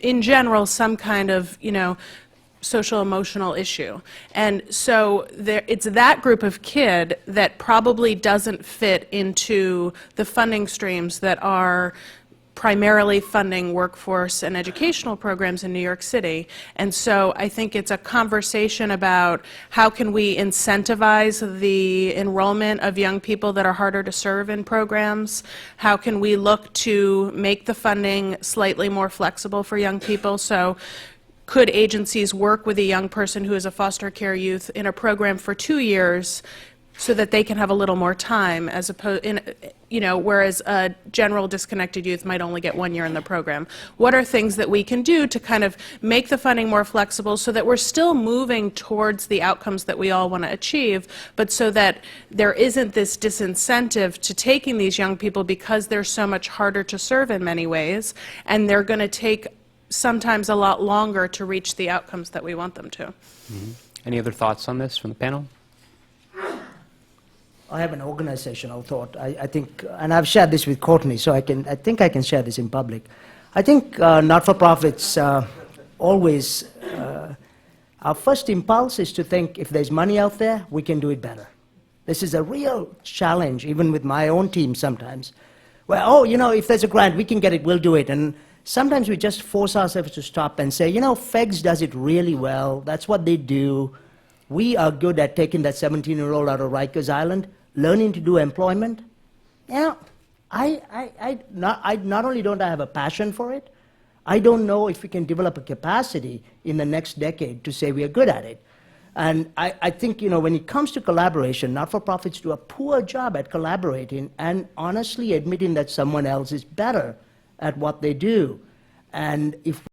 in general, some kind of, social emotional issue. And so it's that group of kid that probably doesn't fit into the funding streams that are primarily funding workforce and educational programs in New York City. And so I think it's a conversation about how can we incentivize the enrollment of young people that are harder to serve in programs? How can we look to make the funding slightly more flexible for young people? So could agencies work with a young person who is a foster care youth in a program for 2 years so that they can have a little more time, as opposed, whereas a general disconnected youth might only get 1 year in the program? What are things that we can do to kind of make the funding more flexible so that we're still moving towards the outcomes that we all want to achieve, but so that there isn't this disincentive to taking these young people because they're so much harder to serve in many ways, and they're going to take sometimes a lot longer to reach the outcomes that we want them to. Mm-hmm. Any other thoughts on this from the panel? I have an organizational thought. I think, and I've shared this with Courtney, so I think I can share this in public. I think not-for-profits always, our first impulse is to think if there's money out there, we can do it better. This is a real challenge, even with my own team sometimes. Well, if there's a grant, we can get it, we'll do it. And sometimes we just force ourselves to stop and say, FEGS does it really well. That's what they do. We are good at taking that 17-year-old out of Rikers Island, learning to do employment. I not only don't I have a passion for it, I don't know if we can develop a capacity in the next decade to say we are good at it. And I think, when it comes to collaboration, not-for-profits do a poor job at collaborating and honestly admitting that someone else is better at what they do. And if